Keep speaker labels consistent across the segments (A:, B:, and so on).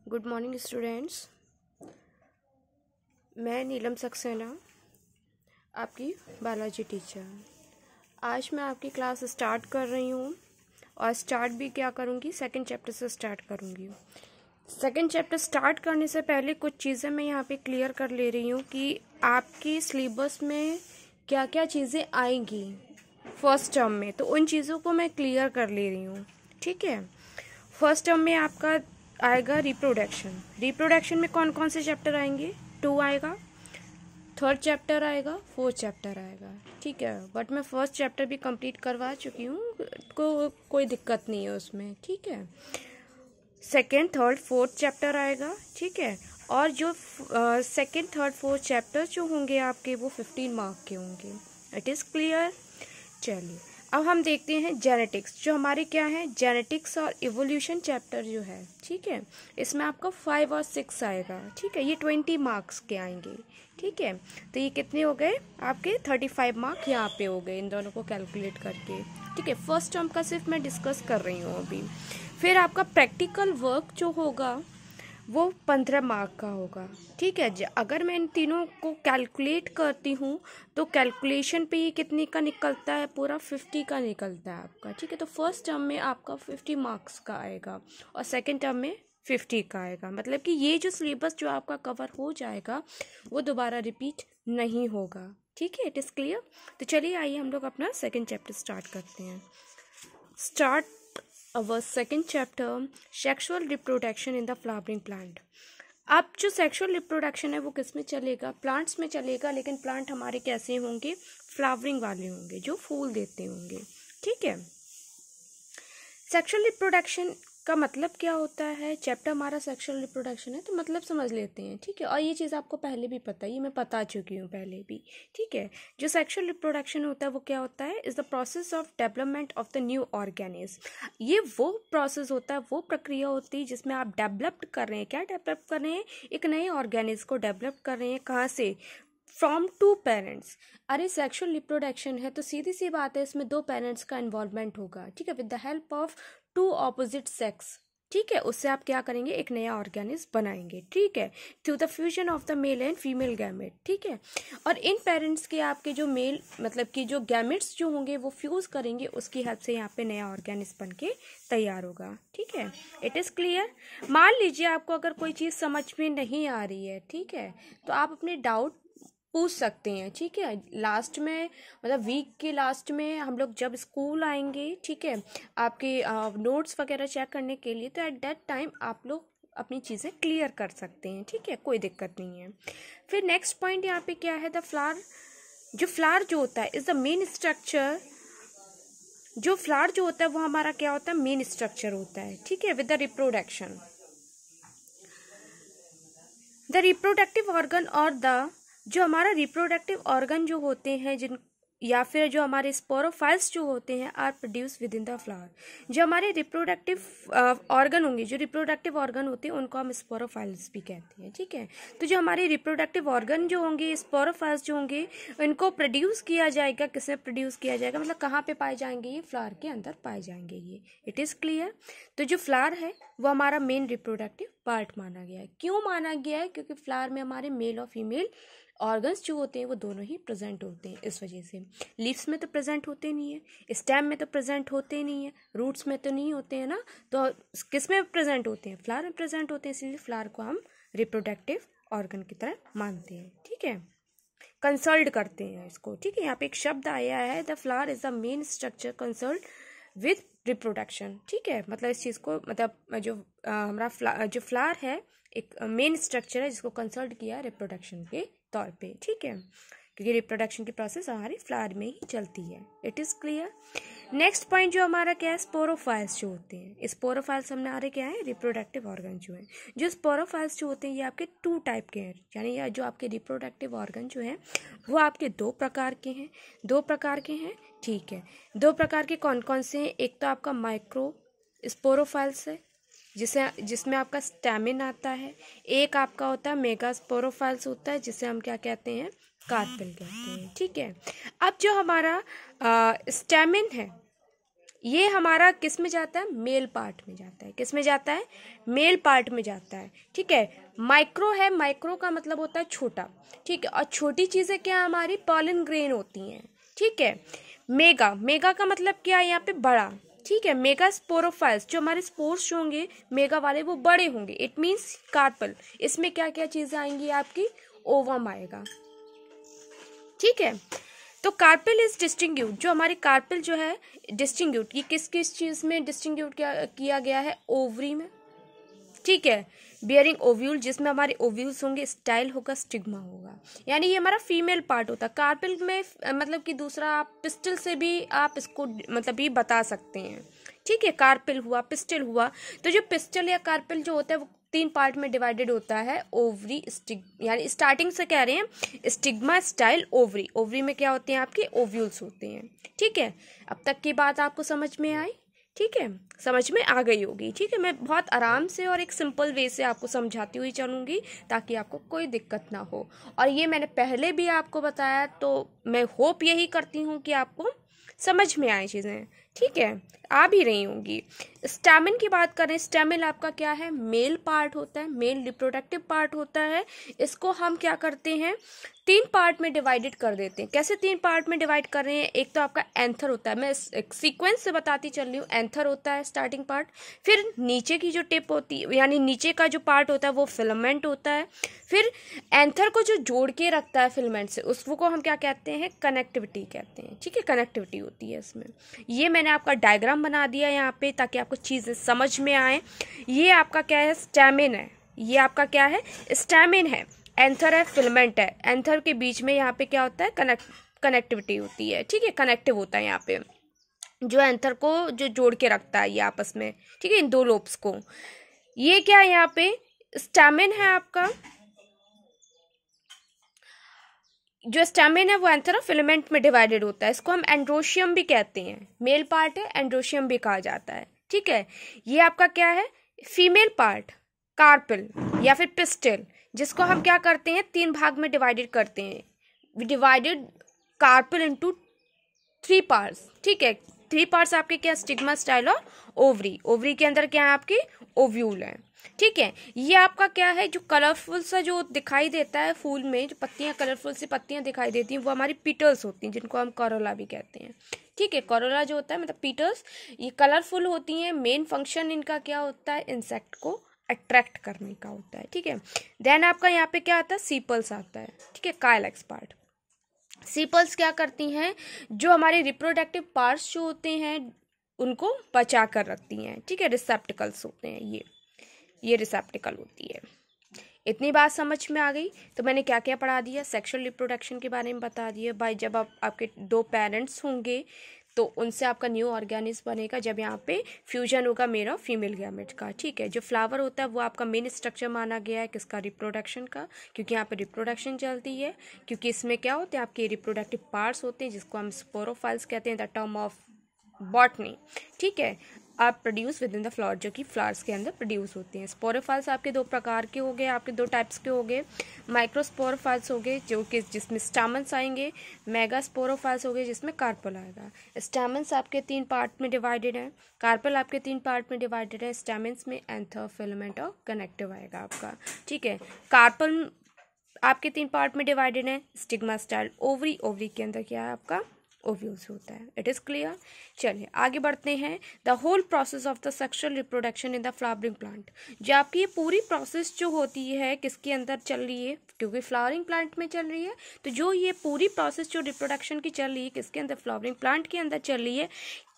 A: Good morning students. मैं नीलम सक्सेना, आपकी biology teacher. आज मैं आपकी क्लास स्टार्ट कर रही हूँ और स्टार्ट भी क्या करूँगी, सेकंड चैप्टर से स्टार्ट करूँगी। सेकंड चैप्टर स्टार्ट करने से पहले कुछ चीज़ें मैं यहाँ पे क्लियर कर ले रही हूँ कि आपकी सिलेबस में क्या क्या चीज़ें आएंगी फर्स्ट टर्म में, तो उन चीज़ों को मैं क्लियर कर ले रही हूँ। ठीक है, फर्स्ट टर्म में आपका आएगा रिप्रोडक्शन में कौन कौन से चैप्टर आएंगे? 2 आएगा, थर्ड चैप्टर आएगा, फोर्थ चैप्टर आएगा। ठीक है, बट मैं फर्स्ट चैप्टर भी कंप्लीट करवा चुकी हूँ, कोई दिक्कत नहीं है उसमें। ठीक है, सेकेंड थर्ड फोर्थ चैप्टर आएगा। ठीक है, और जो सेकेंड थर्ड फोर्थ चैप्टर जो होंगे आपके, वो 15 मार्क के होंगे। It is clear. चलिए अब हम देखते हैं जेनेटिक्स, जो हमारे क्या है, जेनेटिक्स और इवोल्यूशन चैप्टर जो है। ठीक है, इसमें आपका 5 और 6 आएगा। ठीक है, ये 20 मार्क्स के आएंगे। ठीक है, तो ये कितने हो गए आपके? 35 मार्क यहाँ पे हो गए इन दोनों को कैलकुलेट करके। ठीक है, फर्स्ट टर्म का सिर्फ मैं डिस्कस कर रही हूँ अभी। फिर आपका प्रैक्टिकल वर्क जो होगा वो 15 मार्क का होगा। ठीक है, अगर मैं इन तीनों को कैलकुलेट करती हूँ तो कैलकुलेशन पे ये कितने का निकलता है? पूरा 50 का निकलता है आपका। ठीक है, तो फर्स्ट टर्म में आपका 50 मार्क्स का आएगा और सेकेंड टर्म में 50 का आएगा। मतलब कि ये जो सिलेबस जो आपका कवर हो जाएगा वो दोबारा रिपीट नहीं होगा। ठीक है, इट इज़ क्लियर। तो चलिए आइए हम लोग अपना सेकेंड चैप्टर स्टार्ट करते हैं। Start our second chapter, sexual reproduction in the flowering plant। अब जो सेक्सुअल रिप्रोडक्शन है वो किस में चलेगा? प्लांट्स में चलेगा, लेकिन प्लांट हमारे कैसे होंगे? फ्लावरिंग वाले होंगे, जो फूल देते होंगे। ठीक है, सेक्सुअल रिप्रोडक्शन का मतलब क्या होता है? चैप्टर हमारा सेक्सुअल रिप्रोडक्शन है, तो मतलब समझ लेते हैं। ठीक है, और ये चीज़ आपको पहले भी पता है, ये मैं बता चुकी हूँ पहले भी। ठीक है, जो सेक्सुअल रिप्रोडक्शन होता है वो क्या होता है? Is the process of development of the new organism. ये वो प्रोसेस होता है, वो प्रक्रिया होती है जिसमें आप डेवलप कर रहे हैं। क्या डेवलप कर रहे हैं? एक नए ऑर्गेनिज्म को डेवलप कर रहे हैं। कहाँ से? From 2 parents. अरे सेक्सुअल रिप्रोडक्शन है तो सीधी सी बात है, इसमें 2 पेरेंट्स का इन्वॉल्वमेंट होगा। ठीक है, with the help of 2 opposite sex. ठीक है, उससे आप क्या करेंगे? एक नया ऑर्गेनिज्म बनाएंगे। ठीक है, through the fusion of the male and female gamete. ठीक है, और इन पेरेंट्स के आपके जो मेल मतलब कि जो गैमेट्स जो होंगे वो फ्यूज करेंगे, उसकी हेल्प से यहाँ पे नया ऑर्गेनिज्म बन के तैयार होगा। ठीक है, इट इज़ क्लियर। मान लीजिए आपको अगर कोई चीज़ समझ में नहीं आ रही है, ठीक है, तो आप अपने डाउट पूछ सकते हैं। ठीक है, लास्ट में मतलब वीक के लास्ट में हम लोग जब स्कूल आएंगे, ठीक है, आपके नोट्स वगैरह चेक करने के लिए, तो एट दैट टाइम आप लोग अपनी चीज़ें क्लियर कर सकते हैं। ठीक है, कोई दिक्कत नहीं है। फिर नेक्स्ट पॉइंट यहाँ पे क्या है? The flower. जो फ्लावर जो होता है इज द मेन स्ट्रक्चर। जो फ्लावर जो होता है वो हमारा क्या होता है? मेन स्ट्रक्चर होता है। ठीक है, with the reproduction, the reproductive organ और द जो हमारा रिप्रोडक्टिव ऑर्गन जो होते हैं जिन या फिर जो हमारे स्पोरोफाइल्स जो होते हैं are produce within the flower. जो हमारे रिप्रोडक्टिव ऑर्गन होंगे, जो रिप्रोडक्टिव ऑर्गन होते हैं उनको हम स्पोरोफाइल्स भी कहते हैं। ठीक है, तो जो हमारे रिप्रोडक्टिव ऑर्गन जो होंगे, स्पोरोफाइल्स जो होंगे, इनको प्रोड्यूस किया जाएगा। किससे प्रोड्यूस किया जाएगा? मतलब कहाँ पे पाए जाएंगे? ये फ्लावर के अंदर पाए जाएंगे। ये इट इज़ क्लियर। तो जो फ्लावर है वो हमारा मेन रिप्रोडक्टिव पार्ट माना गया है। क्यों माना गया है? क्योंकि फ्लावर में हमारे मेल और फीमेल ऑर्गन्स जो होते हैं वो दोनों ही प्रेजेंट होते हैं। इस वजह से लीव्स में तो प्रेजेंट होते नहीं है, स्टेम में तो प्रेजेंट होते नहीं है, रूट्स में तो नहीं होते हैं ना, तो किस में प्रेजेंट होते हैं? फ्लावर में प्रेजेंट होते हैं। इसलिए फ्लावर को हम रिप्रोडक्टिव ऑर्गन की तरह मानते हैं। ठीक है, कंसल्ट करते हैं इसको। ठीक है, यहाँ पे एक शब्द आया है, the flower is the main structure consult with reproduction. ठीक है, मतलब इस चीज़ को मतलब जो हमारा जो फ्लावर है एक मेन स्ट्रक्चर है जिसको कंसल्ट किया रिप्रोडक्शन के तौर पे। ठीक है, क्योंकि रिप्रोडक्शन की प्रोसेस हमारी फ्लावर में ही चलती है। It is clear. Next point जो हमारा क्या है? स्पोरोफाइल्स जो होते हैं। स्पोरोफाइल्स हमारे क्या है? रिप्रोडक्टिव ऑर्गन जो है। जो स्पोरोफाइल्स जो होते हैं ये आपके 2 टाइप के हैं, यानी या जो आपके रिप्रोडक्टिव ऑर्गन जो है वो आपके 2 प्रकार के हैं। 2 प्रकार के हैं। ठीक है, 2 प्रकार के कौन कौन से हैं? एक तो आपका माइक्रो स्पोरोफाइल्स है जिसमें आपका स्टैमिन आता है। एक आपका होता है मेगा स्पोरोफाइल्स होता है, जिसे हम क्या कहते हैं? कार्पेल कहते हैं। ठीक है, अब जो हमारा स्टैमिन है ये हमारा किस में जाता है, मेल पार्ट में जाता है। किस में जाता है, मेल पार्ट में जाता है, ठीक है। माइक्रो है, माइक्रो का मतलब होता है छोटा, ठीक है। और छोटी चीजें क्या हमारी पॉलन ग्रेन होती हैं, ठीक है। मेगा, मेगा का मतलब क्या है यहाँ पे, बड़ा, ठीक है। मेगा स्पोरोफाइल्स, जो हमारे स्पोर्स होंगे मेगा वाले वो बड़े होंगे, इट मीन्स कार्पल। इसमें क्या क्या चीजें आएंगी आपकी, ओवम आएगा, ठीक है। तो कार्पेल इज डिस्टिंग्यूट, जो हमारी कार्पेल जो है डिस्टिंग्यूट, ये किस किस चीज में डिस्टिंग्यूट किया गया है, ओवरी में, ठीक है। बियरिंग ओव्यूल, जिसमें हमारे ओव्यूल्स होंगे, स्टाइल होगा, स्टिग्मा होगा, यानी ये हमारा फीमेल पार्ट होता है। कार्पेल में मतलब कि दूसरा आप पिस्टल से भी आप इसको मतलब ये बता सकते हैं, ठीक है। कार्पेल हुआ, पिस्टल हुआ। तो जो पिस्टल या कार्पेल जो होता है वो 3 पार्ट में डिवाइडेड होता है, ओवरी, यानी स्टार्टिंग से कह रहे हैं, स्टिग्मा, स्टाइल, ओवरी। ओवरी में क्या होते हैं आपके, ओव्यूल्स होते हैं, ठीक है। अब तक की बात आपको समझ में आई, ठीक है, समझ में आ गई होगी, ठीक है। मैं बहुत आराम से और एक सिंपल वे से आपको समझाती हुई चलूँगी ताकि आपको कोई दिक्कत ना हो। और ये मैंने पहले भी आपको बताया, तो मैं होप यही करती हूँ कि आपको समझ में आए चीज़ें, ठीक है, आ भी रही होंगी। स्टैमिन की बात करें, स्टैमिन आपका क्या है, मेल पार्ट होता है, मेल रिप्रोडक्टिव पार्ट होता है। इसको हम क्या करते हैं, 3 पार्ट में डिवाइडेड कर देते हैं। कैसे 3 पार्ट में डिवाइड कर रहे हैं, एक तो आपका एंथर होता है, मैं एक सीक्वेंस से बताती चल रही हूँ। एंथर होता है स्टार्टिंग पार्ट, फिर नीचे की जो टिप होती है यानी नीचे का जो पार्ट होता है वो फिलामेंट होता है, फिर एंथर को जो जोड़ के रखता है फिलामेंट से, उसको हम क्या कहते हैं, कनेक्टिविटी कहते हैं, ठीक है। कनेक्टिविटी होती है इसमें। ये मैंने आपका डायग्राम बना दिया यहाँ पे ताकि आपको चीज़ें समझ में आए। ये आपका क्या है, स्टैमिन है। ये आपका क्या है, स्टैमिन है। एंथर है, फिलामेंट है। एंथर के बीच में यहाँ पे क्या होता है, कनेक्टिविटी होती है, ठीक है, कनेक्टिव होता है यहाँ पे, जो एंथर को जो जोड़ के रखता है ये आपस में, ठीक है, इन 2 लोब्स को। ये क्या है यहाँ पे, स्टैमिन है आपका। जो स्टैमिन है वो एंथर और फिलामेंट में डिवाइडेड होता है। इसको हम एंड्रोशियम भी कहते हैं, मेल पार्ट है, एंड्रोशियम भी कहा जाता है, ठीक है। ये आपका क्या है, फीमेल पार्ट, कार्पेल या फिर पिस्टल, जिसको हम क्या करते हैं, 3 भाग में डिवाइडेड करते हैं। We divided carpel into 3 parts, ठीक है। 3 पार्ट्स आपके क्या, स्टिग्मा, स्टाइल और ओवरी। ओवरी के अंदर क्या है आपके, ओव्यूल है, ठीक है। ये आपका क्या है, जो कलरफुल सा जो दिखाई देता है फूल में, जो पत्तियां कलरफुल सी पत्तियां दिखाई देती हैं, वो हमारी पीटल्स होती हैं, जिनको हम कोरोला भी कहते हैं, ठीक है। कोरोला जो होता है मतलब पीटल्स, ये कलरफुल होती हैं। मेन फंक्शन इनका क्या होता है, इंसेक्ट को अट्रैक्ट करने का होता है, ठीक है। देन आपका यहाँ पे क्या आता है, सीपल्स आता है, ठीक है, काइलेक्स पार्ट। सीपल्स क्या करती हैं, जो हमारे रिप्रोडक्टिव पार्ट्स जो होते हैं उनको बचा कर रखती हैं, ठीक है। रिसेप्टिकल्स होते हैं ये रिसेप्टिकल होती है। इतनी बात समझ में आ गई। तो मैंने क्या क्या पढ़ा दिया, सेक्सुअल रिप्रोडक्शन के बारे में बता दिया भाई। जब आपके 2 पेरेंट्स होंगे तो उनसे आपका न्यू ऑर्गेनिज्म बनेगा, जब यहाँ पे फ्यूजन होगा मेल और फीमेल गैमेट का, ठीक है। जो फ्लावर होता है वो आपका मेन स्ट्रक्चर माना गया है किसका, रिप्रोडक्शन का, क्योंकि यहाँ पे रिप्रोडक्शन चलती है। क्योंकि इसमें क्या होते हैं, आपके रिप्रोडक्टिव पार्ट्स होते हैं, जिसको हम स्पोरोफाइल्स कहते हैं, द टर्म ऑफ बॉटनी, ठीक है, are produce within the flower, जो कि फ्लावर्स के अंदर प्रोड्यूस होते हैं। स्पोरोफाइल्स आपके 2 प्रकार के हो गए, आपके 2 टाइप्स के हो गए। माइक्रोस्पोरोफाइल्स हो गए जो कि जिसमें स्टैमेंस आएंगे, मेगा स्पोरोफाइल्स हो गए जिसमें कार्पल आएगा। स्टैमेंस आपके 3 पार्ट में डिवाइडेड है, कार्पल आपके 3 पार्ट में डिवाइडेड है। स्टैमेंस में एंथर, फिलामेंट और कनेक्टिव आएगा आपका, ठीक है। कार्पल आपके 3 पार्ट में डिवाइडेड है, स्टिग्मा, स्टाइल, ओवरी। ओवरी के अंदर क्या है आपका, ओव्यूल्स होता है। It is clear. चलिए आगे बढ़ते हैं। The whole process of the sexual reproduction in the flowering plant, जो आपकी ये पूरी प्रोसेस जो होती है किसके अंदर चल रही है, क्योंकि फ्लावरिंग प्लांट में चल रही है, तो जो ये पूरी प्रोसेस जो रिप्रोडक्शन की चल रही है किसके अंदर, फ्लावरिंग प्लांट के अंदर चल रही है,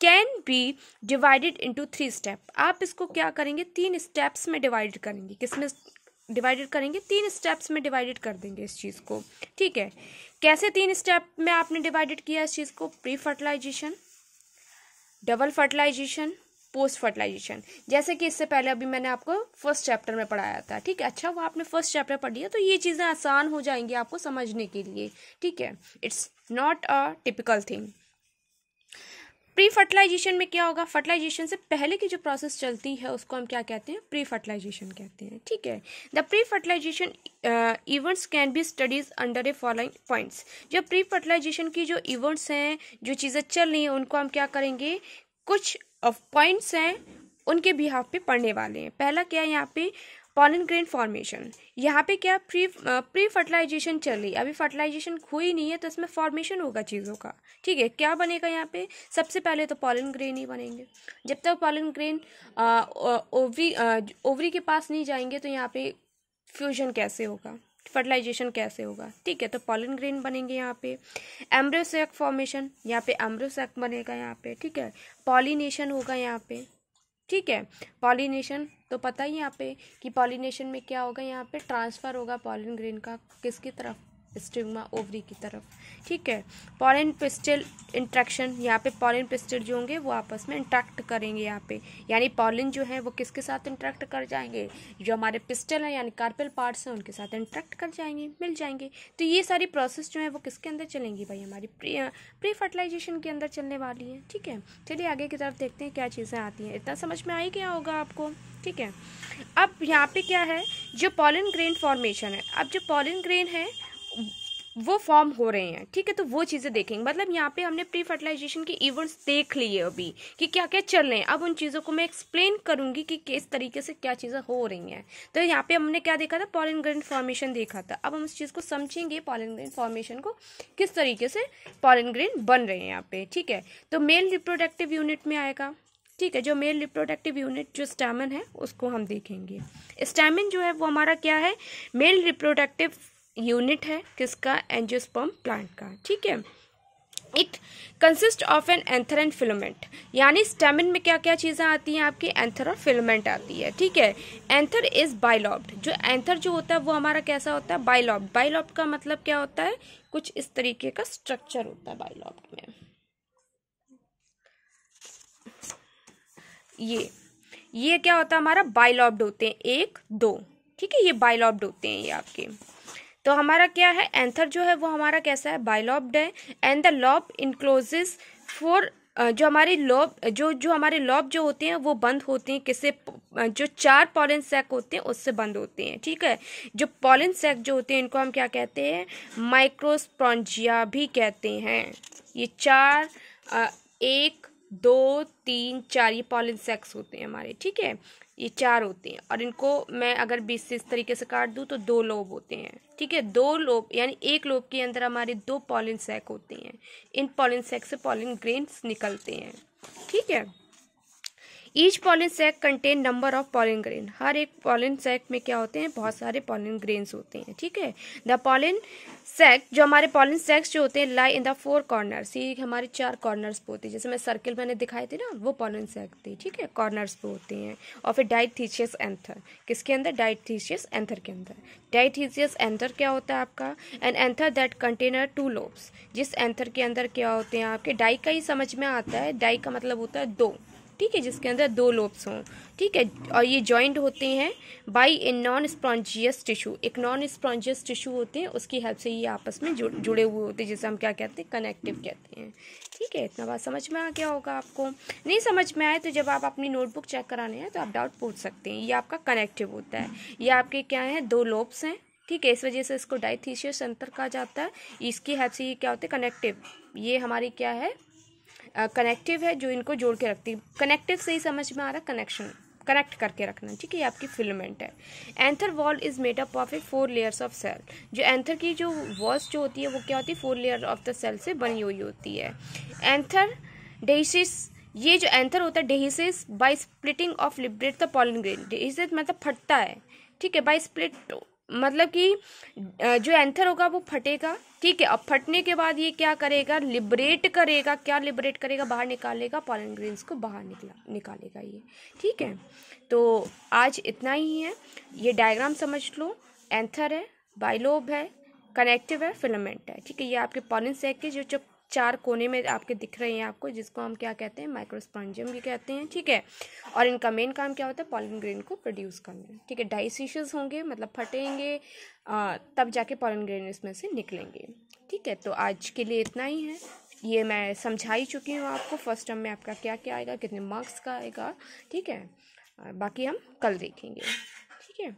A: can be divided into 3 step. आप इसको क्या करेंगे, 3 स्टेप्स में डिवाइड करेंगे। किसमें डिवाइडेड करेंगे, 3 स्टेप्स में डिवाइडेड कर देंगे इस चीज़ को, ठीक है। कैसे 3 स्टेप में आपने डिवाइडेड किया इस चीज़ को, pre fertilization, double fertilization, post fertilization. जैसे कि इससे पहले अभी मैंने आपको फर्स्ट चैप्टर में पढ़ाया था, ठीक है। अच्छा वो आपने फर्स्ट चैप्टर पढ़ लिया तो ये चीज़ें आसान हो जाएंगी आपको समझने के लिए, ठीक है। It's not a typical thing. Pre fertilization में क्या होगा, फर्टिलाइजेशन से पहले की जो प्रोसेस चलती है उसको हम क्या कहते हैं, प्री फर्टिलाइजेशन कहते हैं, ठीक है। The pre fertilization events can be studies under a following points. जो प्री फर्टिलाइजेशन की जो इवेंट्स हैं, जो चीज़ें चल रही हैं, उनको हम क्या करेंगे, कुछ पॉइंट्स हैं उनके बिहाफ पे पढ़ने वाले हैं। पहला क्या है यहाँ पे, पॉलन ग्रेन फॉर्मेशन। यहाँ पे क्या प्री फर्टिलाइजेशन चल रही है, अभी फर्टिलाइजेशन हुई नहीं है तो इसमें फॉर्मेशन होगा चीज़ों का। ठीक है, क्या बनेगा यहाँ पे, सबसे पहले तो पॉलन ग्रेन ही बनेंगे। जब तक पॉलन ग्रेन ओवरी के पास नहीं जाएंगे तो यहाँ पे फ्यूजन कैसे होगा, फर्टिलाइजेशन कैसे होगा। ठीक है, तो पॉलन ग्रेन बनेंगे यहाँ पे। एम्ब्रियो सैक फॉर्मेशन, यहाँ पे एम्ब्रियो सैक बनेगा यहाँ पे। ठीक है, पॉलिनेशन होगा यहाँ पे। ठीक है, पॉलिनेशन तो पता ही यहाँ पे कि पॉलिनेशन में क्या होगा, यहाँ पे ट्रांसफ़र होगा पॉलन ग्रेन का किसकी तरफ, स्टिग्मा ओवरी की तरफ। ठीक है, पॉलन पिस्टिल इंट्रैक्शन, यहाँ पे पॉलन पिस्टिल जो होंगे वो आपस में इंट्रैक्ट करेंगे यहाँ पे, यानी पॉलन जो है वो किसके साथ इंट्रैक्ट कर जाएंगे, जो हमारे पिस्टल हैं यानी कार्पेल पार्ट्स हैं उनके साथ इंट्रैक्ट कर जाएंगे, मिल जाएंगे। तो ये सारी प्रोसेस जो है वो किसके अंदर चलेंगी भाई, हमारी प्री फर्टिलाइजेशन के अंदर चलने वाली है। ठीक है, चलिए आगे की तरफ देखते हैं क्या चीज़ें आती हैं। इतना समझ में आई क्या होगा आपको। ठीक है, अब यहाँ पे क्या है, जो पॉलन ग्रेन फॉर्मेशन है, अब जो पॉलन ग्रेन है वो फॉर्म हो रहे हैं। ठीक है, तो वो चीज़ें देखेंगे, मतलब यहाँ पे हमने प्री फर्टिलाइजेशन के इवेंट्स देख लिए अभी कि क्या क्या चल रहे हैं। अब उन चीज़ों को मैं एक्सप्लेन करूंगी कि किस तरीके से क्या चीज़ें हो रही हैं। तो यहाँ पे हमने क्या देखा था, पॉलन ग्रेन फॉर्मेशन देखा था। अब हम उस चीज़ को समझेंगे, पॉलन ग्रेन फॉर्मेशन को किस तरीके से पॉलन ग्रेन बन रहे हैं यहाँ पे। ठीक है, तो मेल रिप्रोडक्टिव यूनिट में आएगा। ठीक है, जो मेल रिप्रोडक्टिव यूनिट जो स्टैमन है उसको हम देखेंगे। स्टैमन जो है वो हमारा क्या है, मेल रिप्रोडक्टिव यूनिट है किसका, एंजियोस्पर्म प्लांट का। ठीक है, it consist of an anther and filament, यानी स्टैमन में क्या क्या चीज़ें आती हैं आपकी, एंथर और फिलामेंट आती है। ठीक है, एंथर इज बाइलॉब्ड, जो एंथर जो होता है वो हमारा कैसा होता है, बाइलॉब्ड। बाइलॉब्ड का मतलब क्या होता है, कुछ इस तरीके का स्ट्रक्चर होता है बाइलॉब्ड में। ये क्या होता है हमारा, बाइलॉब्ड होते हैं, एक दो। ठीक है, ये बाइलॉब्ड होते हैं ये आपके। तो हमारा क्या है, एंथर जो है वो हमारा कैसा है, बाइलॉब्ड है। एंड द लॉब इनक्लोजेस फॉर, जो हमारे लॉब जो हमारे लॉब जो होते हैं वो बंद होते हैं किससे, जो 4 पॉलन सैक होते हैं उससे बंद होते हैं। ठीक है, जो पॉलन सैक जो होते हैं इनको हम क्या कहते हैं, माइक्रोस्पोंजिया भी कहते हैं। ये 4 1 2 3 4 ये पॉलन सैक्स होते हैं हमारे। ठीक है, ये 4 होते हैं और इनको मैं अगर 20 से इस तरीके से काट दूं तो 2 लोब होते हैं। ठीक है, 2 लोब यानी एक लोब के अंदर हमारे 2 पॉलन सैक होते हैं। इन पॉलन सैक से पॉलन ग्रेन्स निकलते हैं। ठीक है, each pollen sac contain number of pollen grain, हर एक पॉलन सैक में क्या होते हैं, बहुत सारे पॉलन ग्रेन्स होते हैं। ठीक है, द पॉलन सैक, जो हमारे पॉलन सैक्स जो होते हैं, लाई इन द 4 कॉर्नर्स, ये हमारे 4 कॉर्नर्स पे होते हैं। जैसे मैं सर्किल मैंने दिखाए थे ना, वो पॉलन सैक थे। ठीक है, कॉर्नर्स पे होते हैं। और फिर डाइथीसियस एंथर, किसके अंदर, डाइथीसियस एंथर के अंदर। डाइथीसियस एंथर क्या होता है आपका, an anther that container 2 lobes, जिस एंथर के अंदर क्या होते हैं आपके, डाई का ही समझ में आता है, डाई का मतलब होता है 2। ठीक है, जिसके अंदर 2 लोब्स हों। ठीक है, और ये जॉइंट होते हैं बाई ए नॉन स्पॉन्जियस टिश्यू, एक नॉन स्पॉन्जियस टिश्यू होते हैं, उसकी हेल्प से ये आपस में जुड़े हुए होते हैं, जिसे हम क्या कहते हैं, कनेक्टिव कहते हैं। ठीक है, इतना बात समझ में आ गया होगा आपको। नहीं समझ में आए तो जब आप अपनी नोटबुक चेक कराने हैं तो आप डाउट पूछ सकते हैं। ये आपका कनेक्टिव होता है, ये आपके क्या है, 2 लोब्स हैं। ठीक है, इस वजह से इसको डाइथीसियस एंथर कहा जाता है। इसकी हेल्प से ये क्या होते हैं, कनेक्टिव, ये हमारी क्या है, कनेक्टिव है, जो इनको जोड़ के रखती है। कनेक्टिव से ही समझ में आ रहा, कनेक्शन, कनेक्ट करके रखना। ठीक है, ये आपकी फिलामेंट है। Anther wall is made up of a 4 layers of cell, जो एंथर की जो वॉल्स जो होती है वो क्या होती है, 4 लेयर ऑफ द सेल से बनी हुई होती है। एंथर डेहिसिस, ये जो एंथर होता है, dehisces by splitting of liberate the pollen grain, dehisces मतलब फटता है। ठीक है, बाय स्प्लिट मतलब कि जो एंथर होगा वो फटेगा। ठीक है, अब फटने के बाद ये क्या करेगा, लिबरेट करेगा, क्या लिबरेट करेगा, बाहर निकालेगा, पॉलन ग्रेन्स को बाहर निकालेगा ये। ठीक है, तो आज इतना ही है, ये डायग्राम समझ लो। एंथर है, बाइलोब है, कनेक्टिव है, फिलामेंट है। ठीक है, ये आपके पॉलन सैक के जो 4 कोने में आपके दिख रहे हैं आपको, जिसको हम क्या कहते हैं, माइक्रोस्पोंजियम भी कहते हैं। ठीक है, और इनका मेन काम क्या होता है, पॉलन ग्रेन को प्रोड्यूस करना। ठीक है, डाइसिशियस होंगे मतलब फटेंगे, तब जाके पॉलन ग्रेन इसमें से निकलेंगे। ठीक है, तो आज के लिए इतना ही है। ये मैं समझा ही चुकी हूँ आपको, फर्स्ट टर्म में आपका क्या क्या आएगा, कितने मार्क्स का आएगा। ठीक है, बाकी हम कल देखेंगे। ठीक है।